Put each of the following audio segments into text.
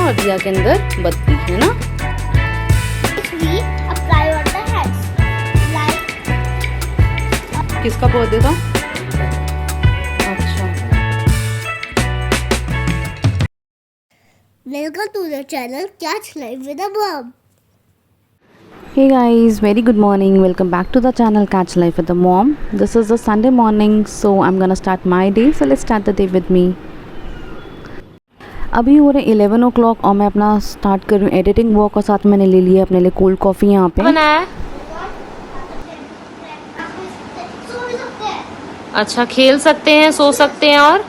और दिया के अंदर बत्ती, है ना। किसका बर्थडे था? अच्छा। Welcome to the channel catch life with mom. Hey guys, very good morning. Welcome back to the channel Catch Life with the Mom. This is the Sunday morning, so I'm gonna start my day. So let's start the day with me. अभी हो रहे 11 o'clock और मैं अपना start कर रही हूँ editing work और साथ मैंने ले लिया अपने लिए कोल्ड कॉफ़ी यहाँ पे। बनाया? अच्छा, खेल सकते हैं, सो सकते हैं और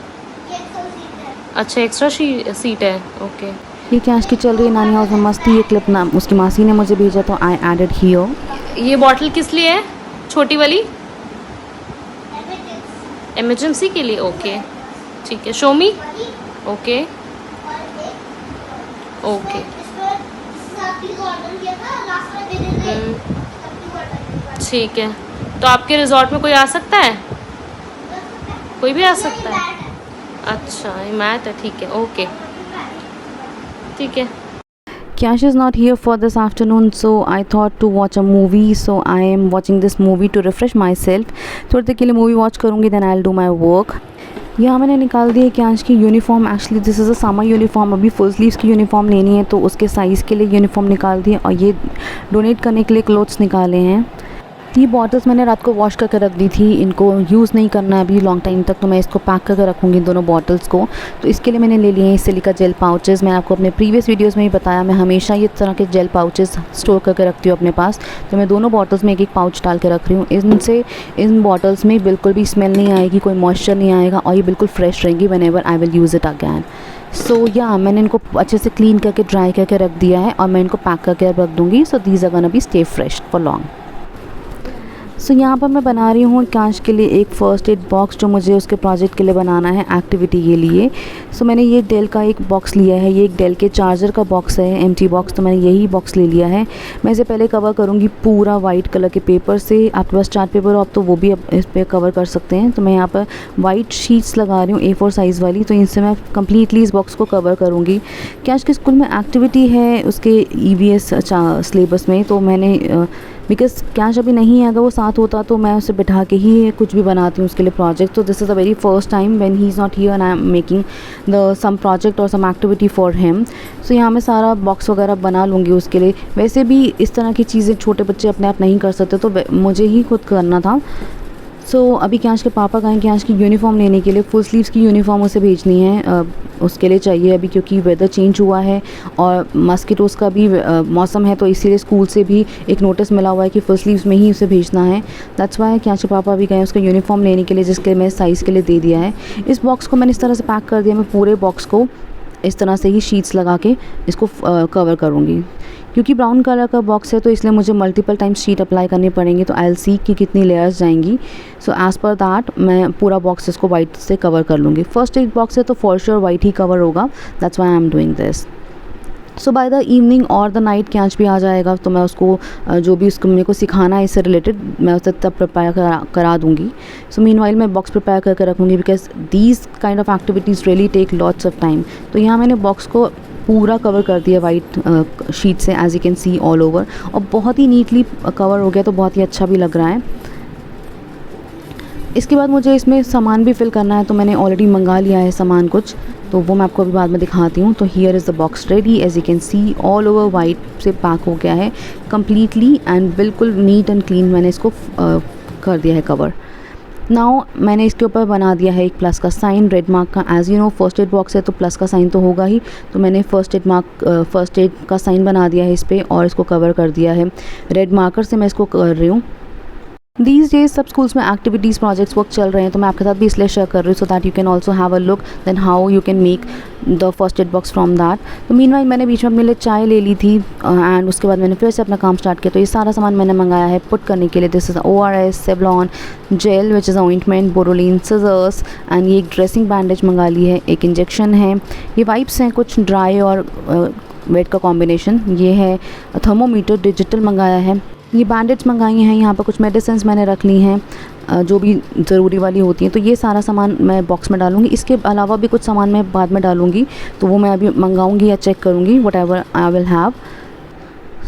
अच्छा एक्स्ट्रा सीट है। ओके। ये क्या आज की चल रही है नानी हाउस में मस्ती। ये क्लिप ना उसकी मासी ने मुझे भेजा तो आई एडेड हियर। ये बॉटल किस लिए है? छोटी वाली इमरजेंसी के लिए। ओके ठीक है। शो मी। ओके ओके ठीक है। तो आपके रिजॉर्ट में कोई आ सकता है? कोई भी आ सकता है? अच्छा ये मैट है, ठीक है। ओके ठीक है। Kyash is not here for this afternoon, so I thought to watch a movie. So I am watching this movie to refresh myself. थोड़ी देर के लिए मूवी वॉच करूँगी, then I'll do my work. यहाँ मैंने निकाल दी है क्यांश की uniform. Actually this is a summer uniform. अभी फुल स्लीव्स की यूनिफॉर्म लेनी है तो उसके साइज़ के लिए यूनिफॉर्म निकाल दी है और ये डोनेट करने के लिए क्लोथ्स निकाले हैं। ये बॉटल्स मैंने रात को वॉश करके रख दी थी, इनको यूज़ नहीं करना है अभी लॉन्ग टाइम तक, तो मैं इसको पैक करके रखूँगी दोनों बॉटल्स को। तो इसके लिए मैंने ले लिए हैं सिलिका जेल पाउचेज़। मैं आपको अपने प्रीवियस वीडियोस में ही बताया, मैं हमेशा ये तरह के जेल पाउचेज़ स्टोर करके रखती हूँ अपने पास। तो मैं दोनों बॉटल्स में एक एक पाउच डाल के रख रही हूँ। इनसे इन बॉटल्स में बिल्कुल भी स्मेल नहीं आएगी, कोई मॉइस्चर नहीं आएगा और ये बिल्कुल फ्रेश रहेंगी whenever I will use it again. So yeah मैंने इनको अच्छे से क्लीन करके ड्राई करके रख दिया है और मैं इनको पैक करके रख दूँगी। So these are gonna be stay fresh for long. So यहाँ पर मैं बना रही हूँ क्यांश के लिए एक फ़र्स्ट एड बॉक्स जो मुझे उसके प्रोजेक्ट के लिए बनाना है, एक्टिविटी के लिए। सो मैंने ये डेल का एक बॉक्स लिया है, ये एक डेल के चार्जर का बॉक्स है, एम्प्टी बॉक्स। तो मैंने यही बॉक्स ले लिया है। मैं इसे पहले कवर करूँगी पूरा वाइट कलर के पेपर से। आपके पास चार्ट पेपर हो आप तो वो भी इस पर कवर कर सकते हैं। तो मैं यहाँ पर वाइट शीट्स लगा रही हूँ A4 साइज़ वाली, तो इनसे मैं कम्प्लीटली इस बॉक्स को कवर करूँगी। क्यांश के स्कूल में एक्टिविटी है उसके EVS सिलेबस में, तो मैंने बिकॉज क्यांश अभी नहीं है, अगर वो साथ होता तो मैं उसे बिठा के ही कुछ भी बनाती हूँ उसके लिए प्रोजेक्ट। तो this is the very first time when he is not here and I am making the some project और some activity for him. So यहाँ मैं सारा बॉक्स वगैरह बना लूँगी उसके लिए। वैसे भी इस तरह की चीज़ें छोटे बच्चे अपने आप नहीं कर सकते, तो मुझे ही खुद करना था। सो अभी क्यांश के पापा गए क्यांश की यूनिफॉर्म लेने के लिए। फुल स्लीव्स की यूनिफॉर्म उसे भेजनी है, उसके लिए चाहिए अभी, क्योंकि वेदर चेंज हुआ है और मस्किटोज़ का भी मौसम है, तो इसीलिए स्कूल से भी एक नोटिस मिला हुआ है कि फुल स्लीव्स में ही उसे भेजना है। दैट्स वाई क्यांश के पापा अभी गए उसका यूनिफॉर्म लेने के लिए, जिसके मैं साइज़ के लिए दे दिया है। इस बॉक्स को मैंने इस तरह से पैक कर दिया। मैं पूरे बॉक्स को इस तरह से ही शीट्स लगा के इसको कवर करूँगी। क्योंकि ब्राउन कलर का बॉक्स है तो इसलिए मुझे मल्टीपल टाइम्स शीट अप्लाई करनी पड़ेंगी, तो आई विल सी कि कितनी लेयर्स जाएंगी। सो एज़ पर दैट मैं पूरा बॉक्स इसको वाइट से कवर कर लूँगी। फर्स्ट एक बॉक्स है तो फॉर श्योर वाइट ही कवर होगा। That's why I am doing this. So by the evening और द नाइट क्यांश भी आ जाएगा, तो मैं उसको जो भी उसको मेरे को सिखाना है इससे रिलेटेड मैं उसे तब प्रिपेयर करा दूँगी। सो मीनवाइल मैं बॉक्स प्रिपेयर करके रखूँगी, because these kind of activities really take lots of time. तो यहाँ मैंने बॉक्स को पूरा कवर कर दिया वाइट शीट से, as you can see all over, और बहुत ही नीटली कवर हो गया, तो बहुत ही अच्छा भी लग रहा है। इसके बाद मुझे इसमें सामान भी फिल करना है, तो मैंने ऑलरेडी मंगा लिया है सामान कुछ, तो वो मैं आपको अभी बाद में दिखाती हूँ। तो here is the box ready, as you can see all over white से पैक हो गया है कम्प्लीटली एंड बिल्कुल नीट एंड क्लीन मैंने इसको कर दिया है कवर। नाउ मैंने इसके ऊपर बना दिया है एक प्लस का साइन रेड मार्क का। As you know first aid box है तो प्लस का साइन तो होगा ही, तो मैंने फर्स्ट एड का साइन बना दिया है इस पर और इसको कवर कर दिया है रेड मार्कर से। मैं इसको कर रही हूँ। दीज डेज सब स्कूल्स में एक्टिविटीज़ प्रोजेक्ट्स वर्क चल रहे हैं, तो मैं आपके साथ भी इसलिए शेयर कर रही हूँ so that you can also have a look then how you can make the first aid box from that. तो मीनवाइल मैंने बीच में अपने लिए चाय ले ली थी एंड उसके बाद मैंने फिर से अपना काम स्टार्ट किया। तो ये सारा सामान मैंने मंगाया है पुट करने के लिए। This is ORS, Savlon gel which is ointment, Boroline, scissors and ये एक ड्रेसिंग बैंडेज मंगा ली है, एक इंजेक्शन है, ये वाइप्स हैं कुछ ड्राई और वेट का कॉम्बिनेशन, ये है थर्मोमीटर डिजिटल मंगाया है, ये बैंडेज मंगाई हैं, यहाँ पर कुछ मेडिसिन मैंने रख ली हैं जो भी ज़रूरी वाली होती हैं। तो ये सारा सामान मैं बॉक्स में डालूँगी। इसके अलावा भी कुछ सामान मैं बाद में डालूँगी, तो वो मैं अभी मंगाऊँगी या चेक करूँगी, whatever I will have.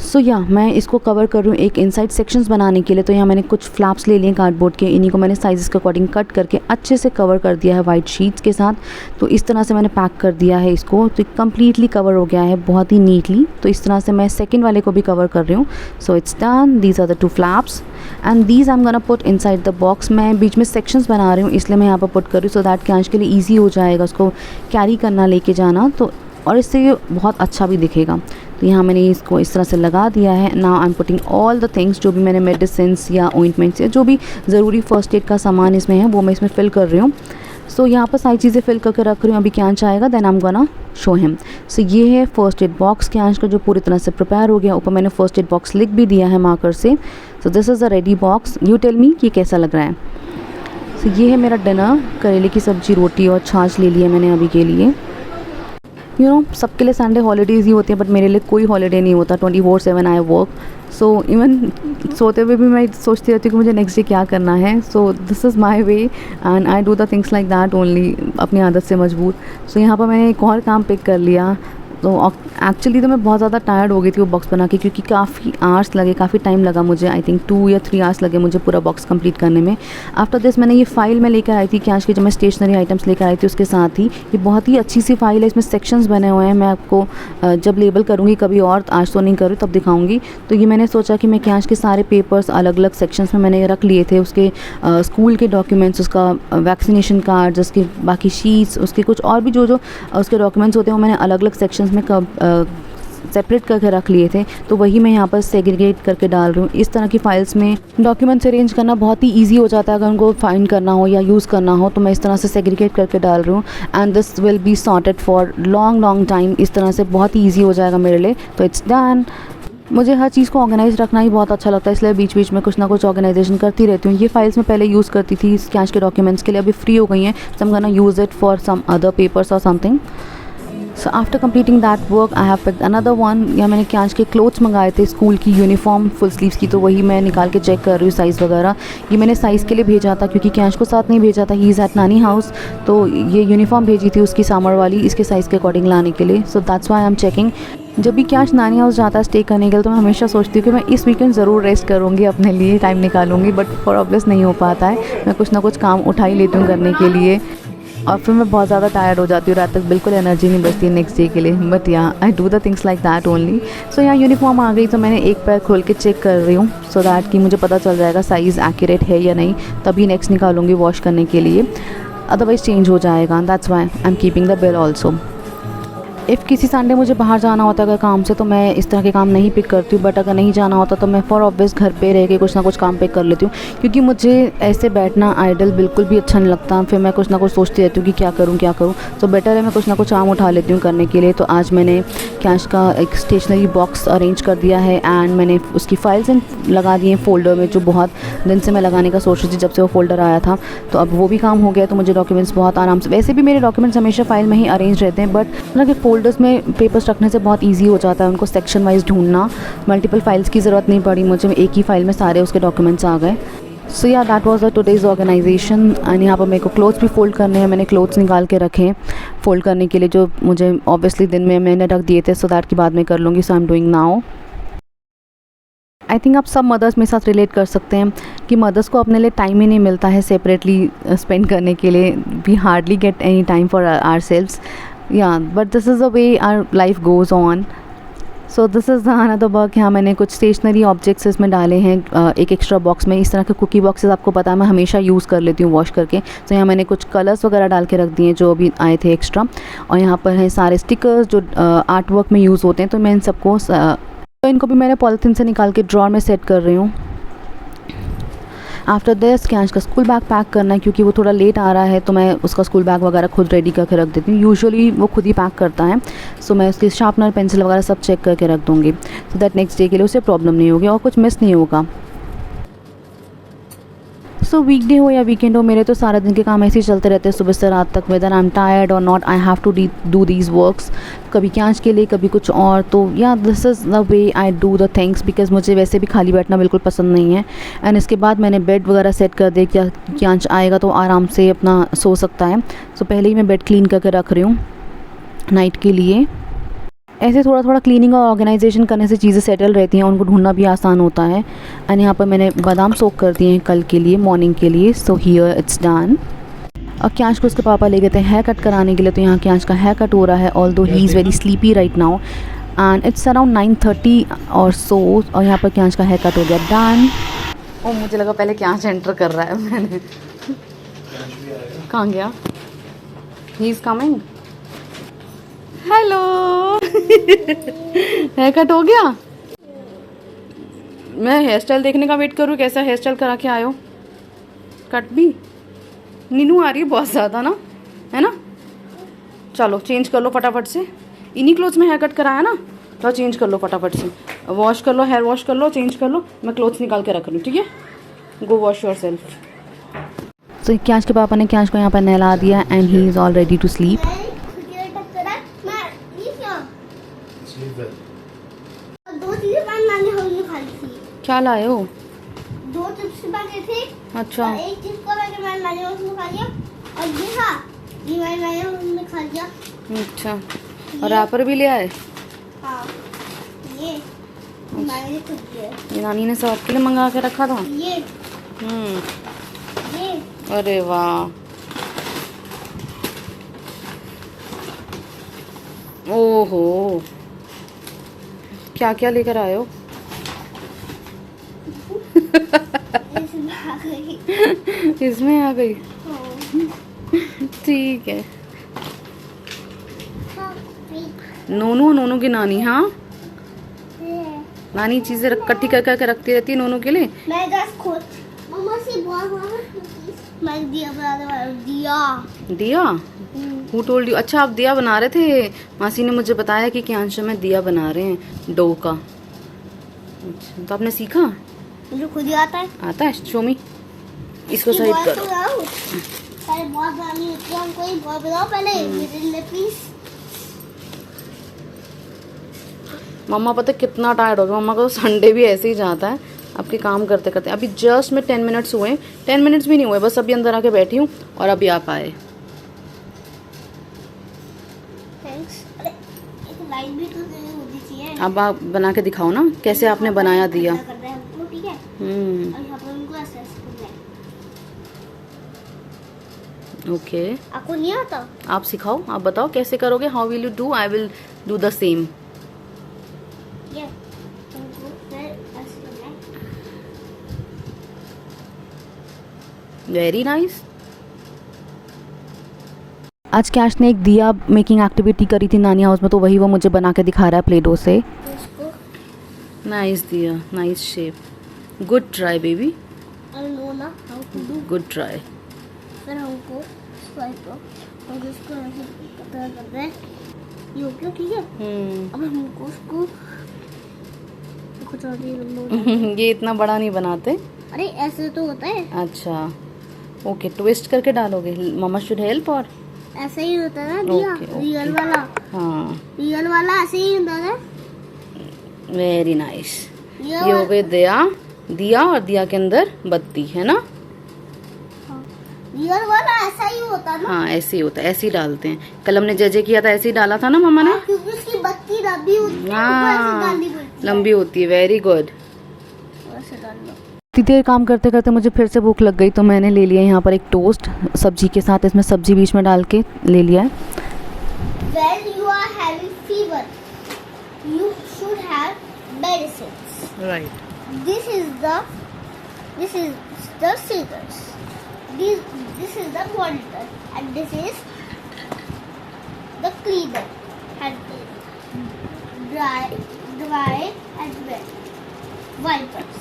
So yeah मैं इसको कवर कर रही हूँ एक इनसाइड सेक्शंस बनाने के लिए। तो यहाँ मैंने कुछ फ्लैप्स ले लिए कार्डबोर्ड के, इन्हीं को मैंने साइज़ के अकॉर्डिंग कट करके अच्छे से कवर कर दिया है वाइट शीट्स के साथ। तो इस तरह से मैंने पैक कर दिया है इसको, तो कम्प्लीटली कवर हो गया है बहुत ही नीटली। तो इस तरह से मैं सेकेंड वाले को भी कवर कर रही हूँ। So it's done, these are the 2 flaps and these I am gonna put inside the box. मैं बीच में सेक्शंस बना रही हूँ, इसलिए मैं यहाँ पर पुट कर रही हूँ, सो दैट कैश के लिए ईजी हो जाएगा उसको कैरी करना, लेके जाना। तो और इससे ये बहुत अच्छा भी दिखेगा। तो यहाँ मैंने इसको इस तरह से लगा दिया है। Now I am putting all the things, जो भी मैंने मेडिसिन्स या ऑइंटमेंट्स या जो भी ज़रूरी फर्स्ट एड का सामान इसमें है वो मैं इसमें फ़िल कर रही हूँ। सो यहाँ पर सारी चीज़ें फिल करके रख रही हूँ। अभी कैंच आएगा, then I am gonna show him. So ये है फर्स्ट एड बॉक्स कैंच का, जो पूरी तरह से प्रिपेयर हो गया। ऊपर मैंने फर्स्ट एड बॉक्स लिख भी दिया है मार्कर से। So this is a ready box, you tell me कि कैसा लग रहा है। सो ये है मेरा डिनर, करेले की सब्ज़ी, रोटी और छाछ ले लिया मैंने अभी के लिए। यू नो, सबके लिए संडे हॉलीडेज़ ही होती है, बट मेरे लिए कोई हॉलीडे नहीं होता। 24/7 आई वर्क। सो इवन सोते हुए भी मैं सोचती रहती हूँ कि मुझे नेक्स्ट डे क्या करना है। सो this is my way and I do the things like that only, अपनी आदत से मजबूर। सो यहाँ पर मैंने एक और काम पिक कर लिया। तो एक्चुअली तो मैं बहुत ज़्यादा टायर्ड हो गई थी वो बॉक्स बना के, क्योंकि काफ़ी आवर्स लगे, काफ़ी टाइम लगा मुझे। आई थिंक 2 या 3 आवर्स लगे मुझे पूरा बॉक्स कंप्लीट करने में। आफ्टर दिस मैंने ये फ़ाइल में लेकर आई थी कैश की, जब मैं स्टेशनरी आइटम्स लेकर आई थी उसके साथ ही। ये बहुत ही अच्छी सी फाइल है, इसमें सेक्शंस बने हुए हैं। मैं आपको जब लेबल करूँगी कभी और, आज तो नहीं करूँ, तब दिखाऊँगी। तो ये मैंने सोचा कि मैं कैश के सारे पेपर्स अलग अलग सेक्शंस में मैंने रख लिए थे। उसके स्कूल के डॉक्यूमेंट्स, उसका वैक्सीनेशन कार्ड, उसके बाकी शीट्स, उसके कुछ और भी जो उसके डॉक्यूमेंट्स होते हैं वो मैंने अलग अलग सेक्शंस में सेपरेट करके रख लिए थे। तो वही मैं यहाँ पर सेग्रीगेट करके डाल रही हूँ। इस तरह की फ़ाइल्स में डॉक्यूमेंट्स अरेंज करना बहुत ही इजी हो जाता है, अगर उनको फाइंड करना हो या यूज़ करना हो। तो मैं इस तरह से सेग्रीगेट करके डाल रही हूँ and this will be sorted for long time. इस तरह से बहुत ही ईजी हो जाएगा मेरे लिए। तो इट्स डन। मुझे हर चीज़ को ऑर्गेनाइज रखना ही बहुत अच्छा लगता है, इसलिए बीच बीच में कुछ ना कुछ ऑर्गेनाइजेशन करती रहती हूँ। ये फाइल्स मैं पहले यूज़ करती थी कैश के डॉक्यूमेंट्स के लिए, अभी फ्री हो गई हैं। So I am gonna use it for some other papers और something. So after completing that work I have picked another one. Yeah मैंने कैश के क्लोथ्स मंगाए थे, स्कूल की यूनिफॉर्म फुल स्लीव्स की, तो वही मैं निकाल के चेक कर रही हूँ साइज़ वगैरह। ये मैंने साइज़ के लिए भेजा था क्योंकि कैश को साथ नहीं भेजा था, ही इज़ एट नानी हाउस। तो ये यूनिफॉर्म भेजी थी उसकी समर वाली, इसके साइज़ के अकॉर्डिंग लाने के लिए। So that's why I am checking. जब भी कैश नानी हाउस जाता है स्टे करने के लिए, तो मैं हमेशा सोचती हूँ कि मैं इस वीकेंड ज़रूर रेस्ट करूँगी, अपने लिए टाइम निकालूंगी, बट फॉर ऑब्वियस नहीं हो पाता है। मैं कुछ ना कुछ काम उठा ही लेती हूँ करने के लिए, और फिर मैं बहुत ज़्यादा टायर्ड हो जाती हूँ, रात तक बिल्कुल एनर्जी नहीं बचती नेक्स्ट डे के लिए। But yeah I do the things like that only. So यहाँ यूनिफॉर्म आ गई, तो मैंने एक पैर खोल के चेक कर रही हूँ, सो दैट कि मुझे पता चल जाएगा साइज़ एक्यूरेट है या नहीं, तभी नेक्स्ट निकालूंगी वॉश करने के लिए, अदरवाइज़ चेंज हो जाएगा। That's why I am keeping the bill also. If किसी संडे मुझे बाहर जाना होता है अगर काम से, तो मैं इस तरह के काम नहीं पिक करती हूँ। बट अगर नहीं जाना होता तो मैं फॉर ऑब्वियस घर पे रह के कुछ ना कुछ काम पिक कर लेती हूँ, क्योंकि मुझे ऐसे बैठना आइडल बिल्कुल भी अच्छा नहीं लगता। फिर मैं कुछ ना कुछ सोचती रहती हूँ कि क्या करूँ। तो बेटर है मैं कुछ ना कुछ काम उठा लेती हूँ करने के लिए। तो आज मैंने कैश का एक स्टेशनरी बॉक्स अरेंज कर दिया है एंड मैंने उसकी फाइल्स लगा दी हैं फोल्डर में, जो बहुत दिन से मैं लगाने का सोच रही थी जब से वो फोल्डर आया था। तो अब वो भी काम हो गया, तो मुझे डॉक्यूमेंट्स बहुत आराम से, वैसे भी मेरे डॉक्यूमेंट्स हमेशा फाइल में ही अरेंज रहते हैं, बट फोल्डर्स में पेपर्स रखने से बहुत इजी हो जाता है उनको सेक्शन वाइज ढूंढना। मल्टीपल फाइल्स की ज़रूरत नहीं पड़ी मुझे, एक ही फाइल में सारे उसके डॉक्यूमेंट्स आ गए। So ya that was the today's organization. And यहाँ पर मेरे को क्लोथ्स भी फोल्ड करने हैं, मैंने क्लोथ्स निकाल के रखे हैं फोल्ड करने के लिए, जो मुझे ऑब्वियसली दिन में मैंने रख दिए थे, सो दैट की बाद में कर लूँगी। So I am doing now. I think आप सब मदर्स मेरे साथ रिलेट कर सकते हैं कि मदर्स को अपने लिए टाइम ही नहीं मिलता है सेपरेटली स्पेंड करने के लिए। We hardly get any time for ourselves, yeah but this is the way our life goes on. So this is the another box. यहाँ मैंने कुछ स्टेशनरी ऑब्जेक्ट्स इसमें डाले हैं एक एक्स्ट्रा बॉक्स में। इस तरह के कुकी बॉक्सेस आपको पता है मैं हमेशा यूज़ कर लेती हूँ वॉश करके। तो यहाँ मैंने कुछ कलर्स वगैरह डाल के रख दिए हैं जो अभी आए थे एक्स्ट्रा, और यहाँ पर हैं सारे स्टिकर्स जो आर्ट वर्क में यूज़ होते हैं। तो मैं इन सबको तो इनको भी मैंने पॉलीथीन से निकाल के ड्रॉर में सेट कर रही हूँ। आफ्टर दिस कैश का स्कूल बैग पैक करना है, क्योंकि वो थोड़ा लेट आ रहा है, तो मैं उसका स्कूल बैग वगैरह खुद रेडी करके रख देती हूँ। यूजुअली वो खुद ही पैक करता है, सो मैं उसकी शार्पनर पेंसिल वगैरह सब चेक करके रख दूँगी, सो दैट नेक्स्ट डे के लिए उसे प्रॉब्लम नहीं होगी और कुछ मिस नहीं होगा। सो वीकडे हो या वीकेंड हो, मेरे तो सारा दिन के काम ऐसे ही चलते रहते हैं सुबह से रात तक, वेदर आई एम टायर्ड और not, I have to do these works, कभी कैंच के लिए कभी कुछ और। तो ya this is the way I do the things, because मुझे वैसे भी खाली बैठना बिल्कुल पसंद नहीं है। एंड इसके बाद मैंने बेड वगैरह सेट कर दिया, क्या कैंच आएगा तो आराम से अपना सो सकता है। सो पहले ही मैं बेड क्लीन करके रख रही हूँ नाइट के लिए। ऐसे थोड़ा थोड़ा क्लीनिंग और ऑर्गेनाइजेशन करने से चीज़ें सेटल रहती हैं, उनको ढूंढना भी आसान होता है। एंड यहाँ पर मैंने बादाम सोक कर दिए हैं कल के लिए, मॉर्निंग के लिए। So here it's done. और कैंच को उसके पापा ले गए थे हेयर कट कराने के लिए, तो यहाँ कैंच का हेयर कट हो रहा है, although he is very sleepy right now and it's around 9:30 और सो। और यहाँ पर कैंच का हेयर कट हो गया डन। ओ मुझे लगा पहले कैंच एंटर कर रहा है, मैंने कहाँ गया? He is coming. Hello hair cut हो गया। मैं हेयर स्टाइल देखने का वेट करूँ, कैसा हेयर स्टाइल करा के आए हो? कट भी नीनू आ रही है बहुत ज़्यादा ना, है ना? चलो चेंज कर लो फटाफट से, इन्हीं क्लोथ्स में हेयर कट कराया ना, तो चेंज कर लो फटाफट से, वॉश कर लो, हेयर वॉश कर लो, चेंज कर लो, मैं क्लोथ्स निकाल के रख लूँ, ठीक है? गो वॉश योर सेल्फ। तो कैंच के पापा ने कैंच को यहाँ पर नहला दिया and he is all ready to sleep. दो चीजें मैंने होगी खाई थी। क्या लाए हो? 2 चिप्स बचे थे। अच्छा। और एक चिप्स को मैंने उसमें खा लिया, और ये मैंने उसमें खा लिया। अच्छा, और रैपर भी ले आए? हाँ, ये मैंने खुद लिया। ये नानी ने सबके लिए मंगा के रखा था। ये अरे वाह, ओहो, क्या क्या लेकर आए हो? इसमें आ गई। इसमें आ गई, ठीक है। नोनू, नोनू की नानी, हाँ नानी चीजें इकट्ठी कर करके रखती रहती है नोनू के लिए। मैं बस खुद मम्मा से मैं दिया बनाने वाला हूँ। दिया? Who told you? अच्छा आप दिया बना रहे थे, मासी ने मुझे बताया कि कैंच में दिया बना रहे हैं डो का। अच्छा, तो आपने सीखा? मुझे खुद ही आता है। आता है? शो मी, इसको साइड करो। पहले बहुत बनानी होती है हमको, बहुत बनाओ पहले मेरे लिए प्लीज। मम्मा पता कितना टायर्ड हो गया, मम्मा को तो संडे भी ऐसे ही जाता है आपके काम करते करते। अभी जस्ट में 10 मिनट्स हुए, 10 मिनट्स भी नहीं हुए, बस अभी अंदर आके बैठी हूँ और अभी आप आए। लाइट भी तो होनी चाहिए। अब आप बना के दिखाओ ना कैसे आपने बनाया दिया। ठीक है। ओके, आपको नहीं आता? आप सिखाओ, आप बताओ कैसे करोगे। How will you do? I will do the same. Very nice. आज कैश ने एक दिया मेकिंग एक्टिविटी करी थी नानी हाउस में, तो वही वो मुझे बना के दिखा रहा है प्ले डो से। नाइस दिया, nice shape, good try baby, good try. फिर हमको इसको ऐसे पता करते हैं, ये हो गया, ठीक है? अब हमको उसको कुछ और ही लंबा ये इतना बड़ा नहीं बनाते। अरे ऐसे तो होता है। अच्छा ओके, ट्विस्ट करके डालोगे। मम्मा शुड हेल्प। और ऐसे ही होता है ना दिया, रियल वाला। हाँ, रियल वाला ऐसे ही होता है। Very nice. ये हो गए दिया और दिया के अंदर बत्ती, है ना? रियल वाला ऐसा ही होता है ना? हाँ ऐसे ही होता है, ऐसे ही डालते हैं। कल हमने जजे किया था, ऐसे ही डाला था ना मम्मा ने। क्योंकि उसकी बत्ती लंबी होती है, हाँ लंबी होती है। Very good. इतनी देर काम करते करते मुझे फिर से भूख लग गई, तो मैंने ले लिया यहाँ पर एक टोस्ट सब्जी के साथ, इसमें सब्जी बीच में डाल के ले लिया है। When you are having fever, you should have medicines. Right. This is the scissors. This is the monitor, and this is the cleaner. And dry and wet wipers.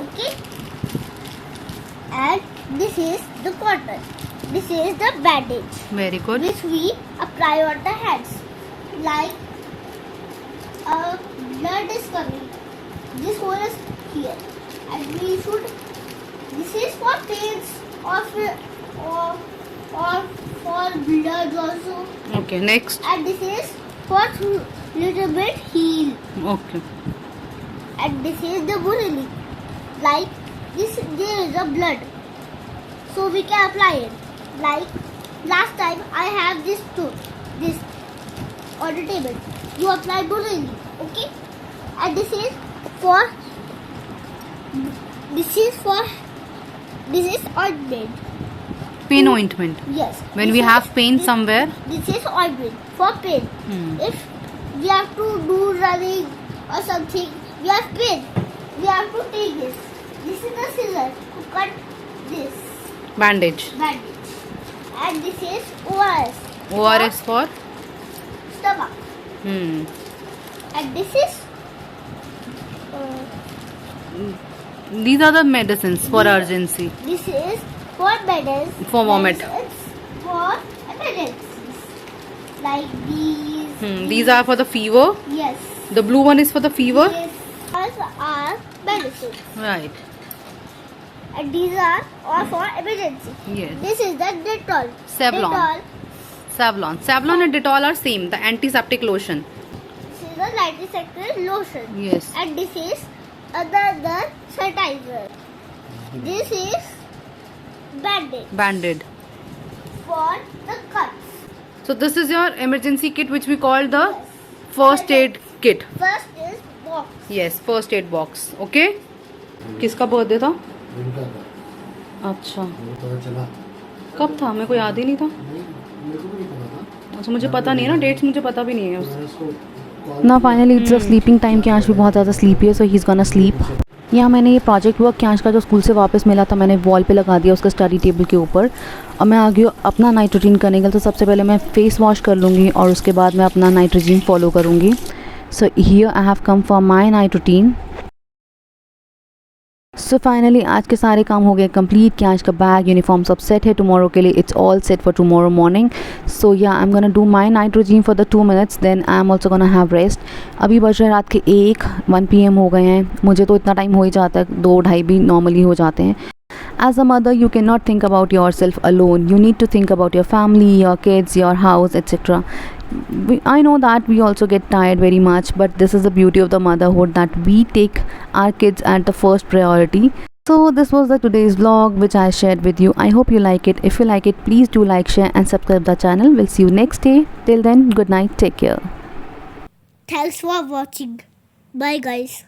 Okay. And this is the cotton. This is the bandage. Very good. Which we apply on the hands. Like blood is coming. This hole is here. And we should This is for pains or for blood also. Okay, next. And this is for little bit heal. Okay. And this is the Bureli. Like this, there is a blood, so we can apply it. Like last time, I have this on the table. You apply Bureli, okay? And this is ointment. Pain ointment. Yes. When This we is- have pain this- somewhere. This is ointment for pain. If we have to do running or something, we have pain. We have to take this. This is the scissors to cut this Bandage. bandage. And this is ORS. ORS for. Stomach. Hmm. And this is These are the medicines for urgency. this is for medicines. For vomit. Medicines for emergencies. Like these. These are for the fever. Yes. The blue one is for the fever. These are medicines. Right. And these are all for emergency. Yes. This is the Dettol. Savlon. Dettol. Savlon. Savlon and Dettol are same. The antiseptic lotion. This is the antiseptic lotion. Yes. And this is another sanitizer. This is bandage Banded. for the cuts. So this is your emergency kit, which we call the Yes. first aid kit. First is box. Yes, first aid box. Okay. किसका birthday था? इनका था, अच्छा. वो पता चला। कब था? मेरे को याद ही नहीं था. नहीं, मेरे को भी नहीं पता था। अच्छा, मुझे पता नहीं है ना, डेट्स मुझे पता भी नहीं है. मैं इसको कॉल ना फाइनली इट्स स्लीपिंग टाइम. कि आज भी बहुत ज़्यादा स्लीपी है, सो ही इज़ गोना स्लीप. यहाँ मैंने ये प्रोजेक्ट वर्क क्यांश का जो स्कूल से वापस मिला था, मैंने वॉल पे लगा दिया उसका स्टडी टेबल के ऊपर. और मैं आ गई हूँ अपना नाइट रूटीन करने के लिए. तो सबसे पहले मैं फेस वॉश कर लूँगी और उसके बाद मैं अपना नाइट रूटीन फॉलो करूँगी. So here I have come for my night routine. So finally आज के सारे काम हो गए कंप्लीट. कि आज का बैग यूनिफॉर्म सब सेट है टुमारो के लिए. It's all set for tomorrow morning. So yeah I am gonna do my night routine for the 2 minutes. Then I am also gonna have rest. अभी बज रहे रात के 1 PM हो गए हैं. मुझे तो इतना टाइम हो ही जाता है, 2-2:30 भी नॉर्मली हो जाते हैं. As a mother, you cannot think about yourself alone. You need to think about your family, your kids, your house, etc. I know that we also get tired very much, but this is the beauty of the motherhood, that we take our kids at the first priority. So this was the today's vlog which I shared with you. I hope you like it. If you like it, please do like, share and subscribe the channel. We'll see you next day. Till then, good night. Take care. Thanks for watching. Bye guys.